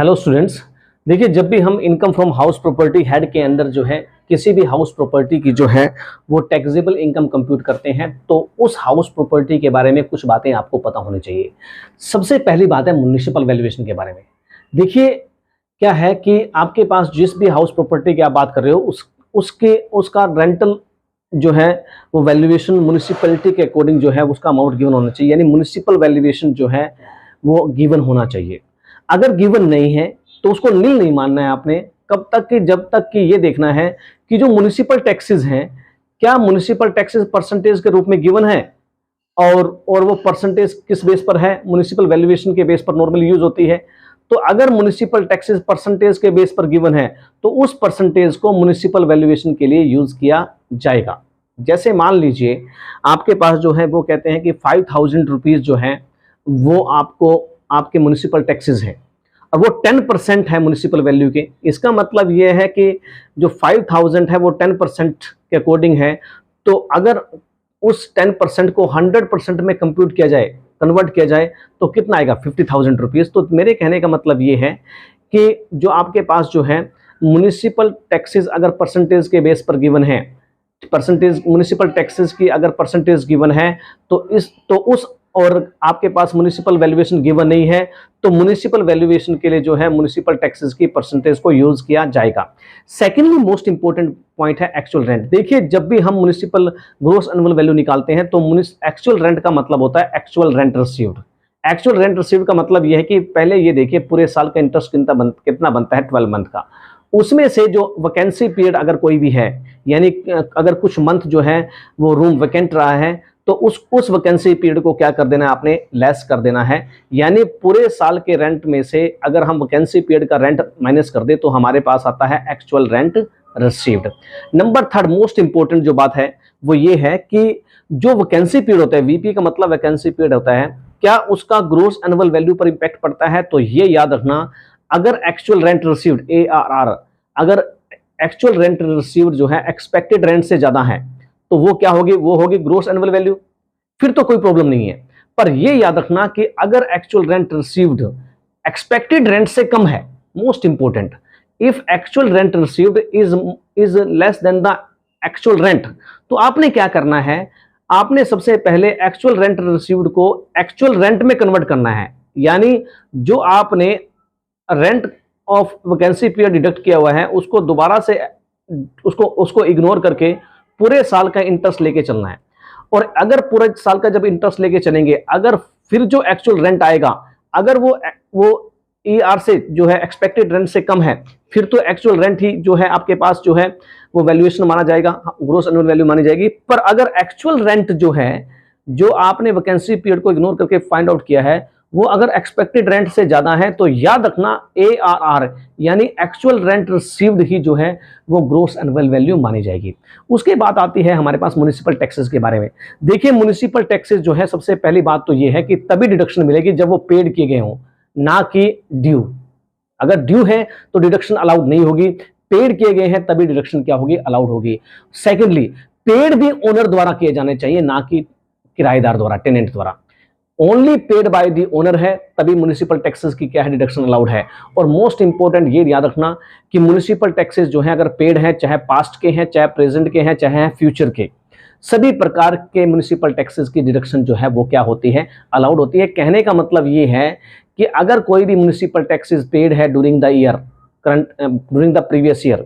Hello students, देखिए जब भी हम income from house property head के अंदर जो है किसी भी हाउस प्रॉपर्टी की जो है वो टैक्सेबल इनकम कंप्यूट करते हैं तो उस हाउस प्रॉपर्टी के बारे में कुछ बातें आपको पता होनी चाहिए। सबसे पहली बात है म्युनिसिपल वैल्यूएशन के बारे में। देखिए क्या है कि आपके पास जिस भी हाउस प्रॉपर्टी की आप बात कर रहे हो उसका रेंटल जो है वो वैल्यूएशन म्युनिसिपैलिटी के अकॉर्डिंग जो है उसका अमाउंट गिवन होना चाहिए, यानी म्युनिसिपल वैल्यूएशन जो है वो गिवन होना चाहिए। अगर गिवन नहीं है तो उसको नील नहीं मानना है आपने, कब तक कि जब तक कि ये देखना है कि जो म्युनिसिपल टैक्सेस हैं क्या म्युनिसिपल टैक्सेस परसेंटेज के रूप में गिवन है और वो परसेंटेज किस बेस पर है, म्युनिसिपल वैल्यूएशन के बेस पर नॉर्मली यूज होती है। तो अगर म्युनिसिपल टैक्सेस परसेंटेज के बेस पर गिवन है तो उस परसेंटेज को म्युनिसिपल वैल्यूएशन के लिए यूज किया जाएगा। जैसे मान लीजिए आपके पास जो है वो कहते हैं कि 5000 रुपीज जो है वो आपको आपके म्युनिसिपल टैक्सेस है और वो 10% है म्युनिसिपल वैल्यू के। इसका मतलब ये है कि जो 5000 है वो 10% के अकॉर्डिंग है। तो अगर उस 10% को 100% में कंप्यूट किया जाए, कन्वर्ट किया जाए तो कितना आएगा, 50,000 रुपीज। तो मेरे कहने का मतलब ये है कि जो आपके पास जो है म्युनिसिपल टैक्सेस अगर परसेंटेज के बेस पर गिवन है, परसेंटेज म्युनिसिपल टैक्सेस की अगर परसेंटेज गिवन है तो उस और आपके पास म्युनिसिपल वैल्यूएशन गिवन नहीं है तो म्युनिसिपल वैल्यूएशन के लिए जो है म्युनिसिपल टैक्सेस की परसेंटेज को यूज किया जाएगा। सेकेंडली मोस्ट इंपोर्टेंट पॉइंट है एक्चुअल रेंट। देखिए जब भी हम म्युनिसिपल ग्रॉस एनुअल वैल्यू निकालते हैं तो एक्चुअल रेंट का मतलब होता है actual rent received. Actual rent received का मतलब यह है कि पहले ये देखिए पूरे साल का इंटरेस्ट कितना बनता है 12 मंथ का, उसमें से जो वैकेंसी पीरियड अगर कोई भी है, यानी अगर कुछ मंथ जो है वो रूम वैकेंट रहा है तो उस वैकेंसी पीरियड को क्या कर देना है आपने, लेस कर देना है। यानी पूरे साल के रेंट में से अगर हम वैकेंसी पीरियड का रेंट माइनस कर दे तो हमारे पास आता है actual rent received. Number third most important जो बात है वो ये है कि जो वैकेंसी पीरियड होता है, वीपी का मतलब वैकेंसी पीरियड होता है, क्या उसका ग्रोस एनुअल वैल्यू पर इंपैक्ट पड़ता है। तो ये याद रखना, अगर एक्चुअल रेंट रिसीव्ड ARR, अगर एक्चुअल रेंट रिसीव्ड जो है एक्सपेक्टेड रेंट से ज्यादा है तो वो क्या होगी, वो होगी ग्रोस एनुअल वैल्यू, फिर तो कोई प्रॉब्लम नहीं है। पर ये याद रखना कि अगर actual rent received expected rent से कम है, most important, if actual rent received is less than the actual rent, तो आपने क्या करना है, आपने सबसे पहले एक्चुअल रेंट रिसीव्ड को एक्चुअल रेंट में कन्वर्ट करना है। यानी जो आपने rent of vacancy period deduct किया हुआ है उसको दोबारा से उसको इग्नोर करके पूरे साल का इंटरेस्ट लेके चलना है। और अगर पूरे साल का जब इंटरेस्ट लेके चलेंगे, अगर फिर जो एक्चुअल रेंट आएगा अगर वो ER से जो है एक्सपेक्टेड रेंट से कम है, फिर तो एक्चुअल रेंट ही जो है आपके पास जो है वो वैल्यूएशन माना जाएगा, ग्रोस एनुअल वैल्यू मानी जाएगी। पर अगर एक्चुअल रेंट जो है जो आपने वैकेंसी पीरियड को इग्नोर करके फाइंड आउट किया है वो अगर एक्सपेक्टेड रेंट से ज्यादा है तो याद रखना ARR यानी एक्चुअल रेंट रिसीव्ड ही जो है वो ग्रोस एनुअल वैल्यू मानी जाएगी। उसके बाद आती है हमारे पास म्युनिसिपल टैक्सेस के बारे में। देखिए म्युनिसिपल टैक्सेस जो है सबसे पहली बात तो ये है कि तभी डिडक्शन मिलेगी जब वो पेड किए गए हों, ना कि ड्यू। अगर ड्यू है तो डिडक्शन अलाउड नहीं होगी, पेड किए गए हैं तभी डिडक्शन क्या होगी, अलाउड होगी। सेकेंडली पेड भी ओनर द्वारा किए जाने चाहिए, ना कि किराएदार द्वारा, टेनेंट द्वारा। Only paid by the owner है तभी म्युनिसिपल टैक्सेस की क्या है, डिडक्शन अलाउड है। और मोस्ट इंपोर्टेंट ये याद रखना कि म्युनिसिपल टैक्सेस जो है अगर पेड है, चाहे पास्ट के हैं, चाहे प्रेजेंट के हैं, चाहे फ्यूचर के, सभी प्रकार के म्युनिसिपल टैक्सेस की डिडक्शन जो है वो क्या होती है, अलाउड होती है। कहने का मतलब ये है कि अगर कोई भी म्युनिसिपल टैक्सेस पेड है during the year, during the previous year,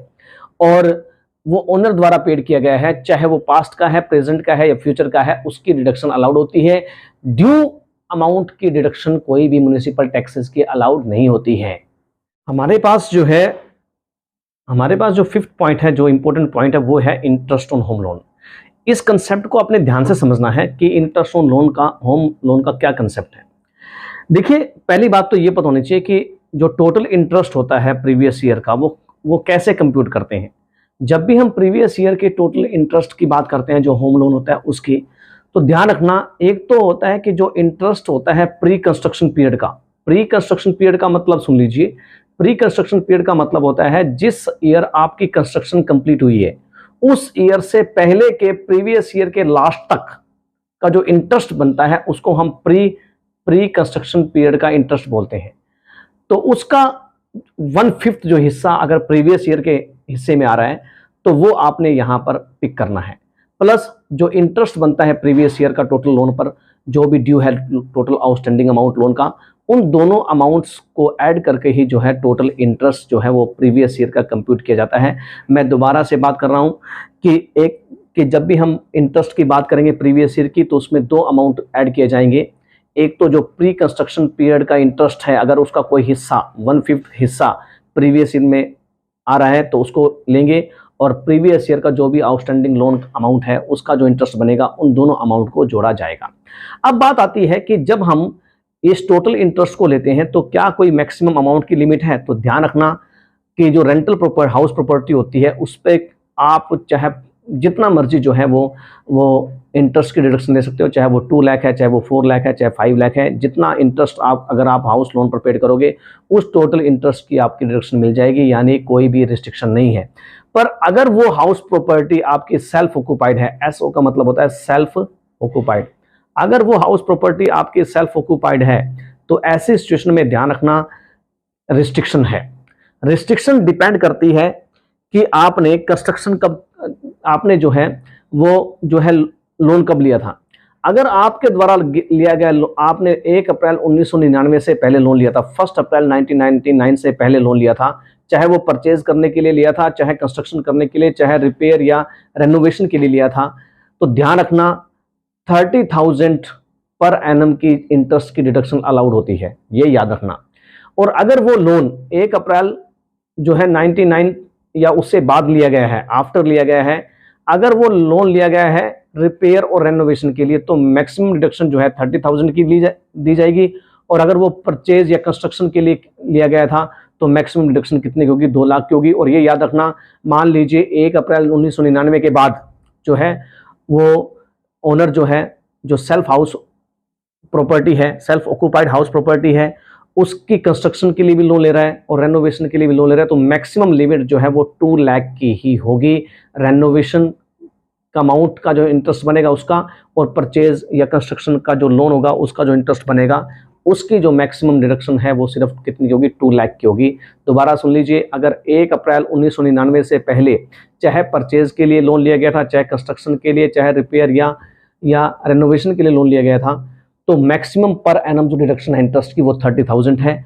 और वो ओनर द्वारा पेड किया गया है, चाहे वो पास्ट का है, प्रेजेंट का है या फ्यूचर का है, उसकी डिडक्शन अलाउड होती है। ड्यू अमाउंट की डिडक्शन कोई भी म्युनिसिपल टैक्सेस की अलाउड नहीं होती है। हमारे पास जो फिफ्थ पॉइंट है, जो इंपॉर्टेंट पॉइंट है, वो है इंटरेस्ट ऑन होम लोन। इस कंसेप्ट को अपने ध्यान से समझना है कि इंटरेस्ट ऑन लोन का, होम लोन का क्या कंसेप्ट है। देखिए पहली बात तो ये पता होनी चाहिए कि जो टोटल इंटरेस्ट होता है प्रीवियस ईयर का वो कैसे कंप्यूट करते हैं। जब भी हम प्रीवियस ईयर के टोटल इंटरेस्ट की बात करते हैं जो होम लोन होता है उसकी, तो ध्यान रखना एक तो होता है कि जो इंटरेस्ट होता है प्री कंस्ट्रक्शन पीरियड का। प्री कंस्ट्रक्शन पीरियड का मतलब सुन लीजिए, प्री कंस्ट्रक्शन पीरियड का मतलब होता है जिस ईयर आपकी कंस्ट्रक्शन कंप्लीट हुई है उस ईयर से पहले के प्रीवियस ईयर के लास्ट तक का जो इंटरेस्ट बनता है उसको हम प्री कंस्ट्रक्शन पीरियड का इंटरेस्ट बोलते हैं। तो उसका 1/5 जो हिस्सा अगर प्रीवियस ईयर के हिस्से में आ रहा है तो वो आपने यहाँ पर पिक करना है, प्लस जो इंटरेस्ट बनता है प्रीवियस ईयर का टोटल लोन पर, जो भी ड्यू है टोटल आउटस्टैंडिंग अमाउंट लोन का, उन दोनों अमाउंट्स को ऐड करके ही जो है टोटल इंटरेस्ट जो है वो प्रीवियस ईयर का कंप्यूट किया जाता है। मैं दोबारा से बात कर रहा हूँ कि जब भी हम इंटरेस्ट की बात करेंगे प्रीवियस ईयर की, तो उसमें दो अमाउंट ऐड किए जाएंगे। एक तो जो प्री कंस्ट्रक्शन पीरियड का इंटरेस्ट है, अगर उसका कोई हिस्सा 1/5 हिस्सा प्रीवियस ईयर में आ रहा है तो उसको लेंगे, और प्रीवियस ईयर का जो भी आउटस्टैंडिंग लोन अमाउंट है उसका जो इंटरेस्ट बनेगा उन दोनों अमाउंट को जोड़ा जाएगा। अब बात आती है कि जब हम इस टोटल इंटरेस्ट को लेते हैं तो क्या कोई मैक्सिमम अमाउंट की लिमिट है? तो ध्यान रखना कि जो रेंटल हाउस प्रॉपर्टी होती है उस पर आप चाहे जितना मर्जी जो है वो इंटरेस्ट की डिडक्शन ले सकते हो, चाहे वो 2 लाख है, चाहे वो 4 लाख है, चाहे 5 लाख है। जितना इंटरेस्ट अगर आप हाउस लोन पर पेड करोगे उस टोटल इंटरेस्ट की आपकी डिडक्शन मिल जाएगी, यानी कोई भी रिस्ट्रिक्शन नहीं है। पर अगर वो हाउस प्रॉपर्टी आपकी सेल्फ ऑक्यूपाइड है, एसओ का मतलब होता है सेल्फ ऑक्यूपाइड, अगर वो हाउस प्रॉपर्टी आपकी सेल्फ ऑक्यूपाइड है तो ऐसी सिचुएशन में ध्यान रखना रिस्ट्रिक्शन है। रिस्ट्रिक्शन डिपेंड करती है कि आपने कंस्ट्रक्शन कब, आपने जो है लोन कब लिया था। अगर आपके द्वारा लिया गया, आपने 1 अप्रैल 1999 से पहले लोन लिया था, 1 अप्रैल 1999 से पहले लोन लिया था, चाहे वो परचेज करने के लिए लिया था, चाहे कंस्ट्रक्शन करने के लिए, चाहे रिपेयर या रेनोवेशन के लिए लिया था, तो ध्यान रखना 30,000 पर एनम की इंटरेस्ट की डिडक्शन अलाउड होती है, ये याद रखना। और अगर वो लोन 1 अप्रैल जो है 99 या उससे बाद लिया गया है, आफ्टर लिया गया है, अगर वो लोन लिया गया है रिपेयर और रेनोवेशन के लिए तो मैक्सिमम डिडक्शन जो है 30,000 की दी जाएगी, और अगर वो परचेज या कंस्ट्रक्शन के लिए लिया गया था तो मैक्सिमम डिडक्शन कितनी की होगी? 2 लाख की होगी। और ये याद रखना, मान लीजिए 1 अप्रैल 1999 के बाद जो है वो ओनर जो है, जो सेल्फ हाउस प्रॉपर्टी है, सेल्फ ऑक्यूपाइड हाउस प्रॉपर्टी है, उसकी कंस्ट्रक्शन के लिए भी लोन ले रहा है और रेनोवेशन के लिए भी लोन ले रहा है, तो मैक्सिमम लिमिट जो है वो 2 लाख की ही होगी। रेनोवेशन का अमाउंट का जो इंटरेस्ट बनेगा उसका, और परचेज या कंस्ट्रक्शन का जो लोन होगा उसका जो इंटरेस्ट बनेगा उसकी जो मैक्सिमम डिडक्शन है वो सिर्फ कितनी होगी? 2 लाख की होगी। दोबारा सुन लीजिए, अगर 1 अप्रैल 1999 से पहले चाहे परचेज के लिए लोन लिया गया था, चाहे कंस्ट्रक्शन के लिए, चाहे रिपेयर या रेनोवेशन के लिए लोन लिया गया था, तो मैक्सिमम पर एनम जो डिडक्शन है इंटरेस्ट की वो 30,000 है।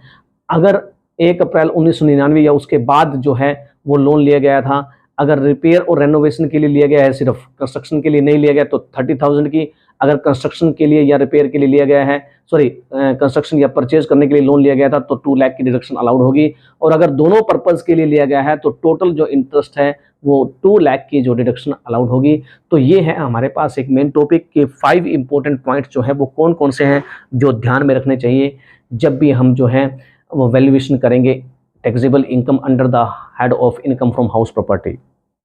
अगर 1 अप्रैल 1999 या उसके बाद जो है वो लोन लिया गया था, अगर रिपेयर और रेनोवेशन के लिए लिया गया है, सिर्फ कंस्ट्रक्शन के लिए नहीं लिया गया तो 30,000 की, अगर कंस्ट्रक्शन के लिए या रिपेयर के लिए लिया गया है, कंस्ट्रक्शन या परचेज करने के लिए लोन लिया गया था तो 2 लाख की डिडक्शन अलाउड होगी। और अगर दोनों पर्पज़ के लिए लिया गया है तो टोटल जो इंटरेस्ट है वो 2 लाख की जो डिडक्शन अलाउड होगी। तो ये है हमारे पास एक मेन टॉपिक के 5 इंपॉर्टेंट पॉइंट्स जो है वो कौन कौन से हैं जो ध्यान में रखने चाहिए जब भी हम जो है वो वैल्यूएशन करेंगे taxable income under the head of income from house property.